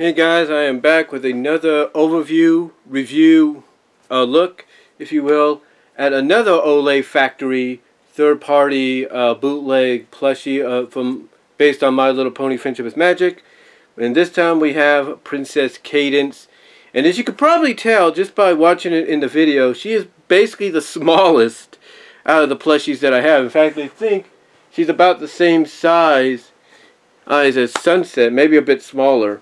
Hey guys, I am back with another overview, review, look, if you will, at another OlyFactory third-party bootleg plushie based on My Little Pony Friendship is Magic. And this time we have Princess Cadance. And as you could probably tell just by watching it in the video, she is basically the smallest out of the plushies that I have. In fact, I think she's about the same size as Sunset, maybe a bit smaller.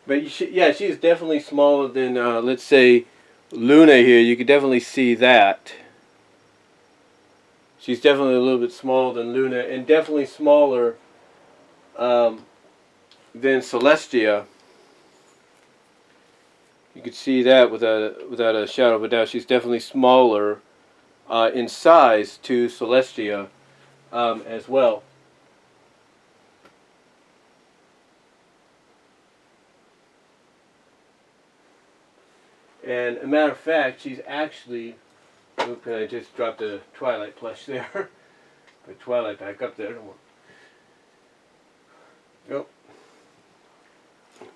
But yeah, she's definitely smaller than, let's say, Luna here. You could definitely see that. She's definitely a little bit smaller than Luna, and definitely smaller than Celestia. You could see that without a shadow of a doubt. She's definitely smaller in size to Celestia as well. And a matter of fact, she's actually... Oops, I just dropped a Twilight plush there. Put Twilight back up there. Nope.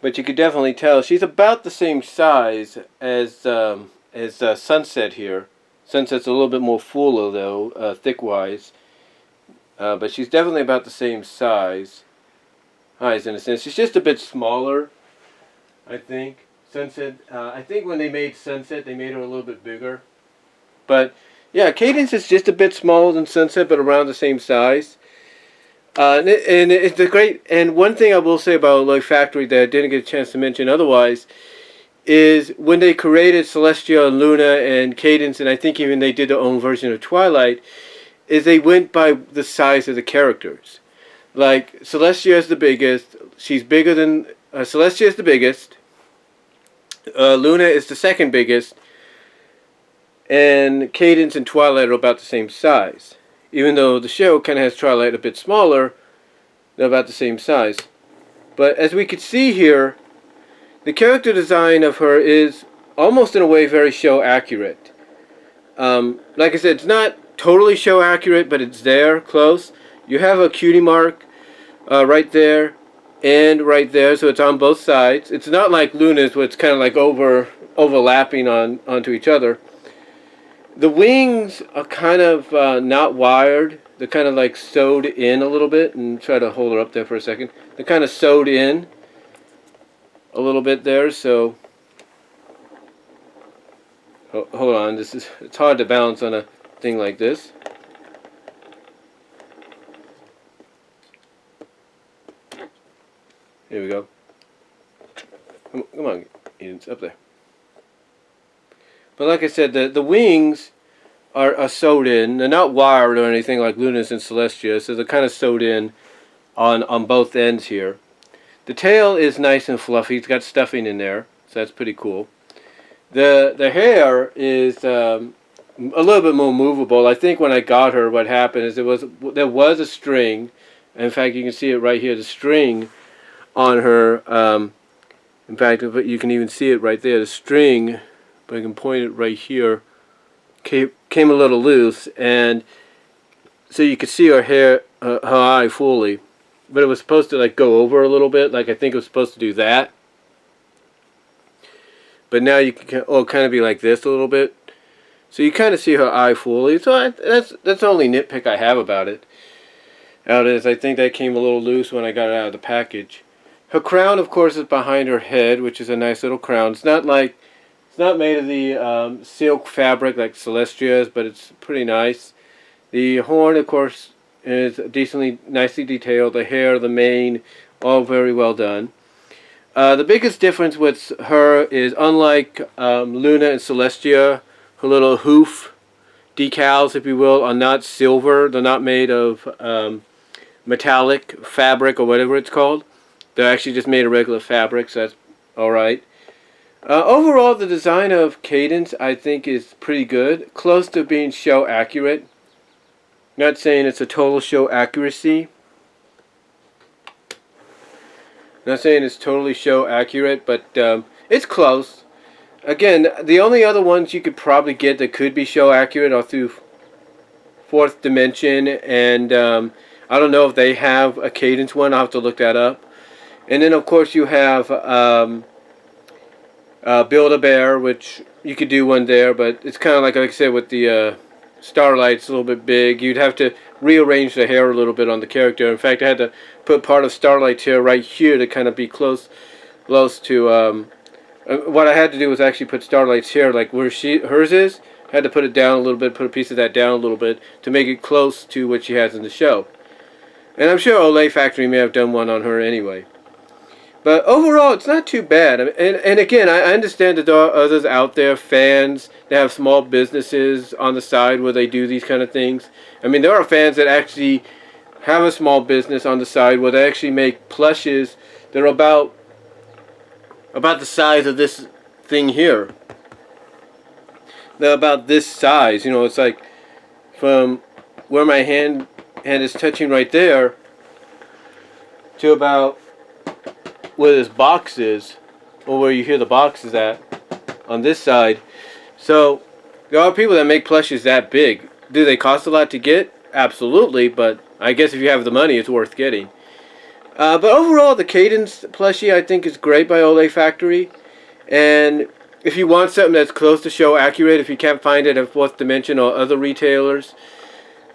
But you could definitely tell she's about the same size as Sunset here. Sunset's a little bit more fuller though, thick-wise. But she's definitely about the same size. In a sense. She's just a bit smaller, I think. Sunset, I think when they made Sunset, they made her a little bit bigger. But, yeah, Cadance is just a bit smaller than Sunset, but around the same size. And it's a great... And one thing I will say about OlyFactory that I didn't get a chance to mention otherwise is when they created Celestia and Luna and Cadance, and I think even they did their own version of Twilight, is they went by the size of the characters. Like, Celestia is the biggest. She's bigger than... Celestia is the biggest. Luna is the second biggest, and Cadance and Twilight are about the same size. Even though the show kind of has Twilight a bit smaller, they're about the same size. But as we can see here, the character design of her is almost in a way very show accurate. Like I said, it's not totally show accurate, but it's there, close. You have a cutie mark right there. And right there, so it's on both sides. It's not like Luna's, where it's kind of like overlapping onto each other. The wings are kind of not wired. They're kind of like sewed in a little bit. And try to hold her up there for a second. They're kind of sewed in a little bit there. So hold on. It's hard to balance on a thing like this. Here we go. Come on, it's up there. But like I said, the wings are sewed in. They're not wired or anything like Luna's and Celestia, so they're kind of sewed in on both ends here. The tail is nice and fluffy. It's got stuffing in there, so that's pretty cool. The hair is a little bit more movable. I think when I got her, what happened is there was a string. In fact, you can see it right here. The string on her, in fact, you can even see it right there. The string, but I can point it right here, came a little loose, and so you could see her hair, her eye fully. But it was supposed to like go over a little bit, like I think it was supposed to do that. But now you can kind of be like this a little bit, so you kind of see her eye fully. So that's the only nitpick I have about it. I think that came a little loose when I got it out of the package. Her crown, of course, is behind her head, which is a nice little crown. It's not made of the silk fabric like Celestia's, but it's pretty nice. The horn, of course, is nicely detailed. The hair, the mane, all very well done. The biggest difference with her is, unlike Luna and Celestia, her little hoof decals, if you will, are not silver. They're not made of metallic fabric or whatever it's called. They're actually just made of regular fabric, so that's alright. Overall, the design of Cadance, I think, is pretty good. Close to being show accurate. Not saying it's a total show accuracy. Not saying it's totally show accurate, but it's close. Again, the only other ones you could probably get that could be show accurate are through Fourth Dimension and I don't know if they have a Cadance one. I'll have to look that up. And then of course you have Build-A-Bear, which you could do one there, but it's kind of like I said with the Starlight's a little bit big. You'd have to rearrange the hair a little bit on the character. In fact, I had to put part of Starlight's hair right here to kind of be close to. What I had to do was actually put Starlight's hair like where hers is. I had to put it down a little bit, put a piece of that down a little bit to make it close to what she has in the show. And I'm sure OlyFactory may have done one on her anyway. But overall, it's not too bad. And again, I understand that there are others out there, fans that have small businesses on the side where they do these kind of things. I mean, there are fans that actually have a small business on the side where they actually make plushes that are about the size of this thing here. They're about this size. You know, it's like from where my hand is touching right there to about where this box is, or where you hear the box is at, on this side. So there are people that make plushes that big. Do they cost a lot to get? Absolutely, but I guess if you have the money, it's worth getting. But overall, the Cadance plushie I think is great by OlyFactory. And if you want something that's close to show accurate, if you can't find it at 4th Dimension or other retailers,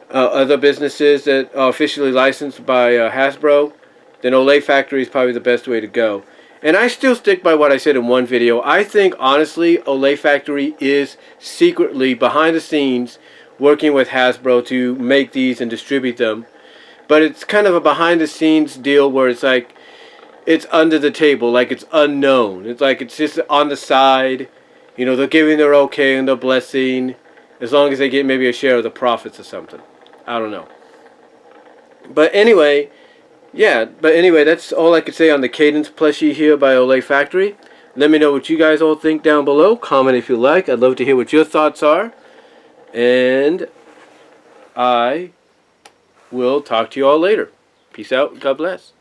other businesses that are officially licensed by Hasbro, then OlyFactory is probably the best way to go. And I still stick by what I said in one video. I think, honestly, OlyFactory is secretly, behind the scenes, working with Hasbro to make these and distribute them. But it's kind of a behind-the-scenes deal where it's like, it's under the table, like it's unknown. It's like it's just on the side. You know, they're giving their okay and their blessing, as long as they get maybe a share of the profits or something. I don't know. But anyway... yeah, but anyway, that's all I could say on the Cadance plushie here by OlyFactory. Let me know what you guys all think down below. Comment if you like. I'd love to hear what your thoughts are. And I will talk to you all later. Peace out. God bless.